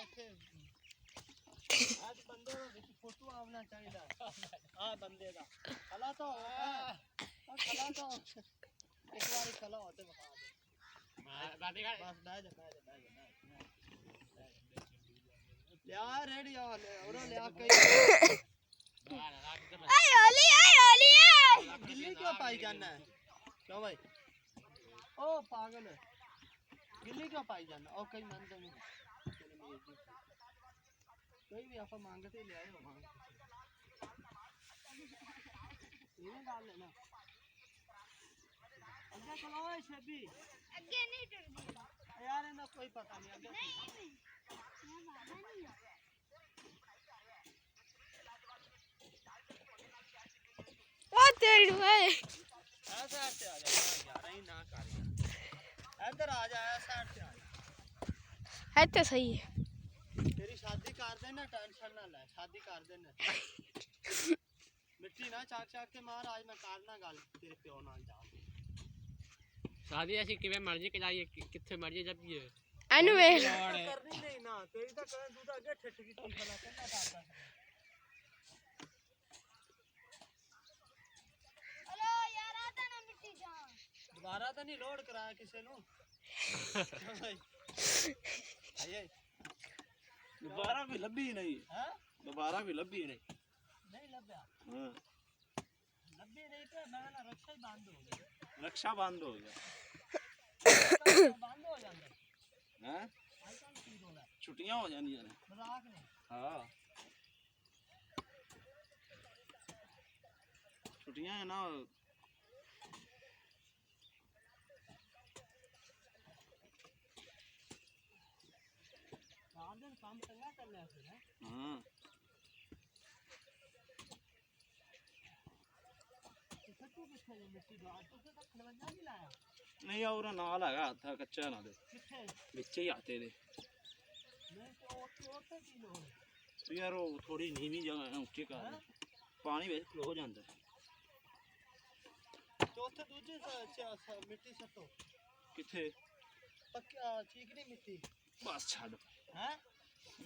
ਇੱਥੇ ਅੱਜ ਬੰਦੇ ਨੂੰ ਵਿੱਚ ਫੋਟੋ ਆਉਣਾ ਚਾਹੀਦਾ ਆ ਬੰਦੇ ਦਾ ਖਲਾ ਤਾਂ ਖਲਾ ਤਾਂ ਇੱਕ ਵਾਰੀ ਖਲਾ ਹੋ ਤੇ ਵਿਖਾ ਦੇ ਬਾਦੀ ਬਸ ਬਹਿ ਜਾ ਲਿਆ ਰੇੜੀ ਆ ਉਹਨਾਂ ਲਿਆ ਕਈ ਆਏ ਓਲੀ गिल्ली क्यों पाई जाना है क्यों भाई ओ पागल है गिल्ली क्यों पाई जाना और कई मानते नहीं कोई भी आप मांगते ले आए हो मांग ये डाल लेना आगे चलो ओए शेबी ਅੱਗੇ ਨਹੀਂ ਟੁਰਦੀ यार इनका कोई पता नहीं आगे ਨਹੀਂ ਮੈਂ ਬਾਬਾ ਨਹੀਂ ਉਹ ਤੇਰੀ ਵੇ ऐसा से आ जा यार ही ना कर इधर आ जा ऐसा से आ जा ਹੈ ਤਾਂ ਸਹੀ ਹੈ तेरी शादी कर देना टेंशन ना ले शादी कर देना मिट्टी ना चाक चाक के मार आज मैं करना गल तेरे प्यो नाल जा शादी ऐसी किवें मर्जी कराइए किथे मर्जी जब ये ਇਹਨੂੰ ਵੇਖ करनी नहीं ना तेरी तो कहन तू तो आगे ठिठ की भला कहना करदा ਹਲੋ ਯਾਰ ਆ ਤਾਂ ਨਾ ਮਿੱਟੀ ਜਾ दोबारा तो नहीं लोड कराया किसी नु आइए दोबारा भी लभी नहीं हैं दोबारा भी लभी नहीं नहीं लब्या हां लब्बी नहीं तो मैं ना रक्षा ही बंद हो गया रक्षा बंद हो गया बंद हो जांदा हैं आजकल की रोला छुट्टियां हो जानियां ने मजाक नहीं हां छुट्टियां है ना रात दिन काम चंगा कर लिया फिर है हां किथे तू किथे ये मिट्टी दो आज तो खलवंजा नहीं लाया नहीं और नाल हैगा हथा कच्चा ना दे किथे ਵਿੱਚ ਹੀ ਆਤੇ ਦੇ नहीं तो और की लो ਯਾਰ ਉਹ ਥੋੜੀ ਨੀਵੀਂ ਜਗ੍ਹਾ ਹੈ ਉੱਚੀ ਕਰ ਦੇ। ਪਾਣੀ ਵਿੱਚ ਖਲੋ ਜਾਂਦਾ चौथे दूजे मिट्टी सटो ਕਿੱਥੇ पक्की चीकनी मिट्टी ਬਸ ਛੱਡ हैं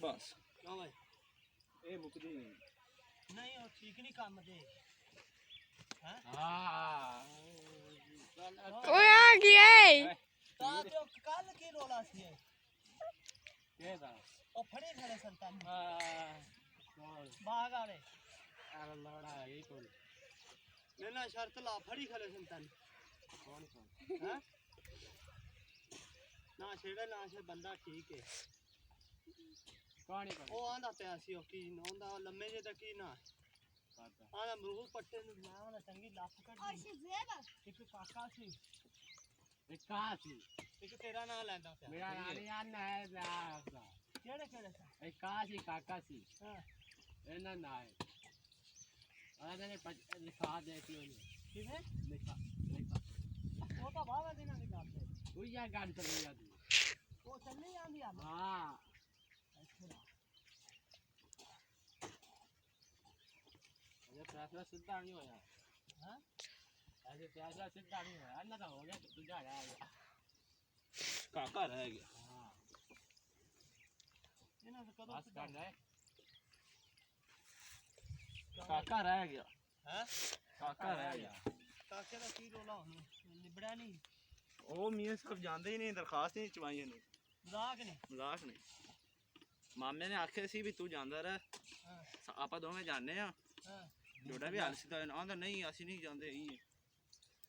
ਬਸ क्यों भाई ਇਹ ਮੁੱਕਦੀ ਨਹੀਂ नहीं वो चीकनी काम दे हैं हां ਓਏ ਆ ਗਿਆ ता जो कल की रोला सी है ये दा ओ फड़ी खड़े संतान हां बाग वाले अरे लौड़ा ये कौन लेना शर्त ला फड़ी खड़े संतान कौन हैं ना छेड़े ना से बंदा ठीक है कौन ही ओ आंदा पिया सी ओ की नोंदा लम्मे जे तक की ना पता आंदा मरूद पट्टे नु ना ना चंगी लाफ कट ਓ ਸ਼ਿਜ਼ੇਬ एक काका सी इकासी एक तेरा नाम लेंदा पिया मेरा नाम याद है ना केड़े केड़े सा इकासी काकासी हां एना ना है अरे ने लिखा देख लो किने लिखा वो तो भावा देना की बात है तू या गान चल रही है वो चलनी आंदी आ हां अच्छा ये फैसला सीधा नहीं होया हां ऐसे फैसला सीधा नहीं होया अन्ना तो हो गया तू जा रहा है ਕਾਕਾ ਰਹਿ ਗਿਆ हां इना से कदों बस कर रहा है ਕਾਕਾ ਰਹਿ ਗਿਆ हैं ਕਾਕਾ ਰਹਿ ਗਿਆ काके दा की रोला हुन लिबड़ा नहीं ਉਹ ਮੀਆਂ ਸਾਹਿਬ ਜਾਂਦੇ ਹੀ ਨਹੀਂ ਦਰਖਾਸਤ ਨਹੀਂ ਚਵਾਈਆਂ ਨੇ मजाक नहीं ਮਜ਼ਾਕ ਨਹੀਂ ਮਾਮੇ ਨੇ ਆਖਿਆ ਸੀ ਵੀ ਤੂੰ ਜਾਂਦਾ ਰਹਿ हां ਆਪਾਂ ਦੋਵੇਂ ਜਾਂਦੇ ਆ हां ਜੋੜਾ ਵੀ ਹਾਲ ਸੀ ਤਾਂ ਆਂਦਾ ਨਹੀਂ ਅਸੀਂ ਨਹੀਂ ਜਾਂਦੇ ਹੀ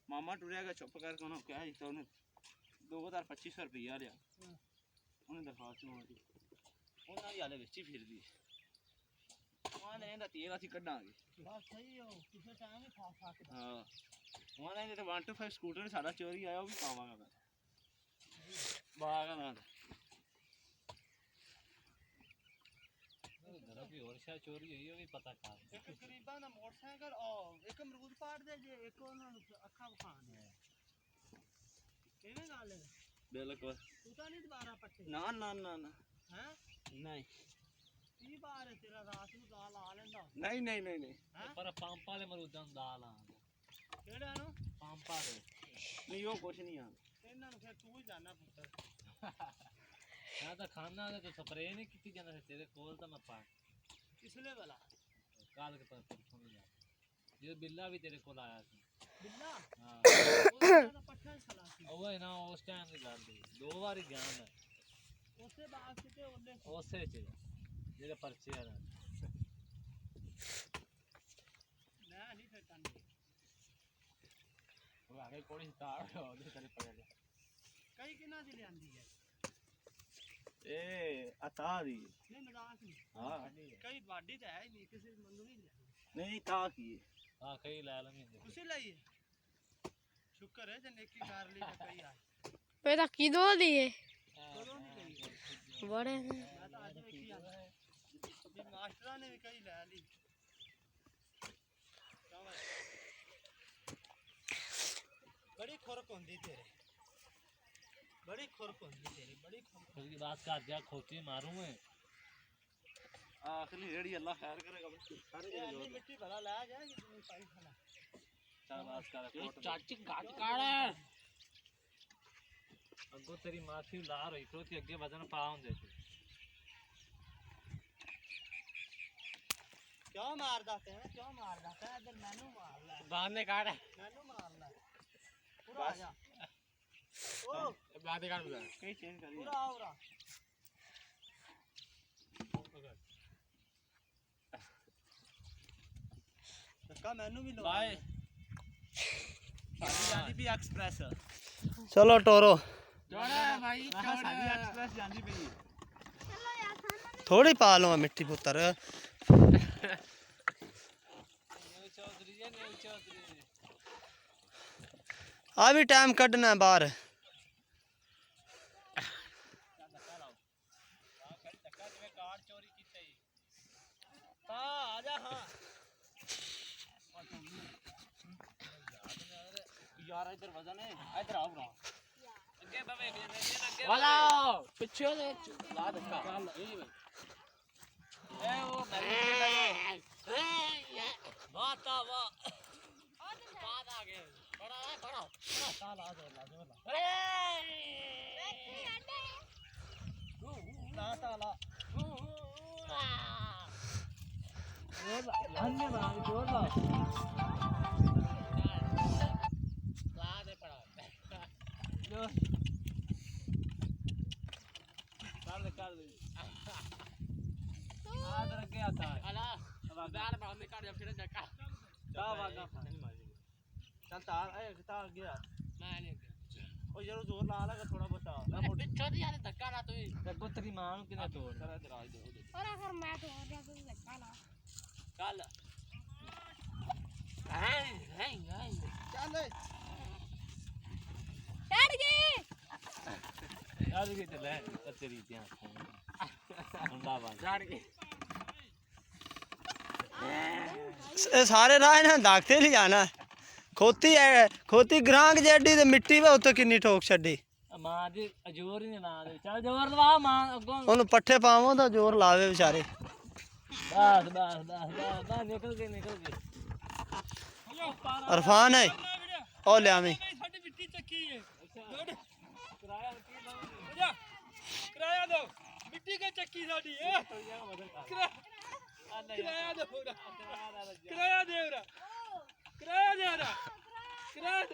ਮਾਮਾ ਟੁਰਿਆ ਗਿਆ ਚੁੱਪ ਕਰਕੇ ਉਹਨੂੰ ਕਿਹਾ ਸੀ ਤਾਂ ਉਹਨੇ 2250 ਰੁਪਈਆ ਲਿਆ ਉਹਨੇ ਦਰਖਾਸਤ ਮੰਗੀ ਉਹਨਾਂ ਦੀ ਹਾਲੇ ਵਿੱਚ ਹੀ ਫਿਰਦੀ ਉਹਨਾਂ ਨੇ ਇਹਦਾ ਤੇਲ ਅਸੀਂ ਕੱਢਾਂਗੇ बात सही हो किसे टाइम ही खा सकदा ਹਾਂ ਉਹਨਾਂ ਨੇ ਤਾਂ 125 ਸਕੂਟਰ ਸਾਡਾ ਚੋਰੀ ਆਇਆ ਉਹ ਵੀ ਪਾਵਾਂਗਾ ਮੈਂ ਬਾਗਾ ਨਾ घर की और शायद चोरी हुई होगी पता कहां एक गरीबां दा मोटरसाइकिल ओ एक अमरूद पाड़ दे जे एक ਉਹਨਾਂ ਨੂੰ ਅੱਖਾਂ ਵਿਖਾਣ ਦੇ ਕਿਵੇਂ ਗੱਲ ਹੈ ਬਿਲਕੁਲ ਤੂੰ ਤਾਂ ਨਹੀਂ ਦੁਬਾਰਾ ਪੱਟੇ ਨਾ ਨਾ ਨਾ ਨਾ हैं ਨਹੀਂ ਕੀ ਬਾਰ ਹੈ ਤੇਰਾ ਰਾਤ ਨੂੰ ਦਾਲ ਆ ਲੈਂਦਾ ਨਹੀਂ ਨਹੀਂ ਨਹੀਂ ਨਹੀਂ हैं पर पंपा ले मरूदां नु दाल आ ਕਿਹੜਾ ਨੂੰ पंपा दे ਨਹੀਂ ਉਹ ਕੁਛ ਨਹੀਂ ਆ ਇਹਨਾਂ ਨੂੰ ਫਿਰ ਤੂੰ ਹੀ ਜਾਣਾ ਪੁੱਤਰ मैं तो खाना है तो स्प्रे नहीं की जाना है तेरे कोल तो मैं पा किसले वाला काल के परसों में ये बिल्ला भी तेरे कोल आया था बिल्ला हां ਉਹ ਪੱਠਾ ਖਲਾਸੀ ਉਹ ਨਾ ਉਸ ਟਾਈਮ ਦੀ ਗੱਲ ਦੀ 2 ਵਾਰੀ ਗਿਆ ਮੈਂ ਉਸੇ ਬਾਅਦ ਤੇ ਉਹਨੇ ਉਸੇ ਚ ਜਿਹੜੇ ਪਰਚੇ ਆ ਮੈਂ ਨਹੀਂ ਫਿਰ ਟਾਂਡੇ ਉਹ ਆਗੇ ਕੋਣੀ ਸਟਾਰ ਉਹਦੇ ਤੇਰੇ ਪੜ ਗਿਆ ਕਈ ਕਿੰਨਾ ਦੀ ਲਿਆਂਦੀ ਹੈ ਇਹ ਅਤਾ ਦੀ ਨਹੀਂ ਮਜ਼ਾਕ ਨਹੀਂ ਹਾਂ ਕਈ ਵਾਢੀ ਤਾਂ ਹੈ ਹੀ ਨਹੀਂ ਕਿਸੇ ਮੰਨੂ ਨਹੀਂ ਲਿਆਂਦੀ ਨਹੀਂ ਤਾਂ ਕੀ ਹਾਂ ਕਈ ਲੈ ਲਵਾਂਗੇ ਤੁਸੀਂ ਲਈ ਸ਼ੁਕਰ ਹੈ ਜੇ ਨੇਕੀ ਕਰ ਲਈ ਤਾਂ ਕਈ ਆ बेटा की दो दिए ਦੋਨੋਂ ਨਹੀਂ ਲਈ बड़े हैं। ਮੈਂ ਤਾਂ ਅੱਜ ਵੇਖੀ ਆ ਵੀ ਮਾਸਟਰਾਂ ਨੇ ਵੀ ਕਈ ਲੈ ਲਈ ਬੜੀ ਖੁਰਕ ਹੁੰਦੀ ਤੇਰੇ ਬੜੀ ਖੁਰਕ ਹੁੰਦੀ ਤੇਰੀ ਬੜੀ ਖੁਰਕ उसकी बात कर जा खोती मारूं मैं ਆਖਰੀ ਰੇੜੀ ਅੱਲਾ ਖੈਰ ਕਰੇਗਾ ਸਾਰੇ ਇਹ ਇੰਨੀ ਮਿੱਟੀ ਭਲਾ ਲੈ ਜਾ ਕਿ ਤੂੰ ਪਾਈ ਖਾਣਾ चल बात कर चाची गाट काट अगो तेरी माखी ला रही तो कि अगे वजन पाउंड दे ਕਿਉਂ ਮਾਰਦਾ ਤੈਨੂੰ ਕਿਉਂ ਮਾਰਦਾ ਤੈਨੂੰ ਇਧਰ ਮੈਨੂੰ ਮਾਰ ਲੈ बाहर ने काट ਮੈਨੂੰ ਮਾਰ ਲੈ ਪੂਰਾ ਆ ਜਾ ਓ बात काट बुला ਕਈ ਚੇਂਜ ਕਰੀ ਪੂਰਾ ਆਉਰਾ ਧੱਕਾ ਮੈਨੂੰ ਵੀ ਲਵਾ बाय ਸਾਡੀ ਜਾਂਦੀ ਵੀ ਐਕਸਪ੍ਰੈਸ ਚਲੋ ਟੋਰੋ जोड़ा भाई ਸਾਡੀ ਐਕਸਪ੍ਰੈਸ ਜਾਂਦੀ ਪਈ चलो यार खाना नहीं ਥੋੜੀ ਪਾ ਲਵਾਂ ਮਿੱਟੀ ਪੁੱਤਰ चौधरी है नील चौधरी ਆ ਵੀ ਟਾਈਮ ਕੱਢਣਾ ਬਾਹਰ कार्ड चोरी की चाहिए ਹਾਂ ਆ ਜਾ ਹਾਂ ਯਾਰ ਇੱਧਰ ਵਜਨ ਹੈ ਇੱਧਰ ਆਓ ਭਰਾ अगे बाबे एक जने अगे ਵਾਲਾ ਪਿੱਛੇ ਦੇ ਲਾ ਧੱਕਾ चल ए वो मेरे बात आ वाह बात आ गए बड़ा है बड़ा साल आ जोर ला ਲਾ ਤਾ ਲਾ लाने बड़ा जोर ला ला दे पड़ा जो कर दे आदर के आता है अला बार बार में काट फिर धक्का ਕਾ ਵਾਗਾ ਚੱਲ ਤਾਰ ਇਹ ਤਾਰ ਗਿਆ मैं नहीं ਉਹ ਜਦੋਂ ਜ਼ੋਰ ਲਾ ਲਗਾ ਥੋੜਾ ਬਤਾ पिछो दी यार धक्का ना तू तब तेरी मां ਨੂੰ ਕਿਨੇ ਤੋੜ ਕਰ ਇੱਧਰ ਆ ਜਾ और अगर मैं तो हो गया तो धक्का ना ਕੱਲ ਚੱਲ डर गए ਯਾਰ ਕਿ ਤੇ ਲੈ ਤੇਰੀ ਧਿਆਨ ਮੁੰਡਾ ਬਣ ਛੱਡ ਕੇ ਇਹ ਸਾਰੇ ਰਾਹ ਇਹਨਾਂ ਦਾਖਤੇ ਨਹੀਂ ਜਾਣਾ ਖੋਤੀ ਗਰਾਂਗ ਜੱਡੀ ਤੇ ਮਿੱਟੀ ਵਾ ਉੱਤੇ ਕਿੰਨੀ ਠੋਕ ਛੱਡੀ ਮਾਂ ਦੀ ਜ਼ੋਰ ਹੀ ਨਹੀਂ ਲਾ ਦੇ ਚੱਲ ਜ਼ੋਰ ਲਵਾ ਮਾਂ ਅੱਗੋਂ ਉਹਨੂੰ ਪੱਠੇ ਪਾਵੋਂ ਤਾਂ ਜ਼ੋਰ ਲਾਵੇ ਵਿਚਾਰੇ ਬਸ ਨਿਕਲ ਗਏ ਅਰਫਾਨ ਹੈ ਉਹ ਲਿਆਵੀਂ ਸਾਡੀ ਮਿੱਟੀ ਚੱਕੀ ਹੈ ਕਿਰਾਇਆ ਕੀ ਲਾਉਂਗੇ ਕਿਰਾਇਆ ਦੋ ਮਿੱਟੀ ਕੇ ਚੱਕੀ ਸਾਡੀ ਹੈ ਕਿਰਾਇਆ ਦੋ ਕਿਰਾਇਆ ਦੇ ਉਰਾ ਕਿਰਾਇਆ ਦੇ ਉਰਾ ਕਿਰਾਇਆ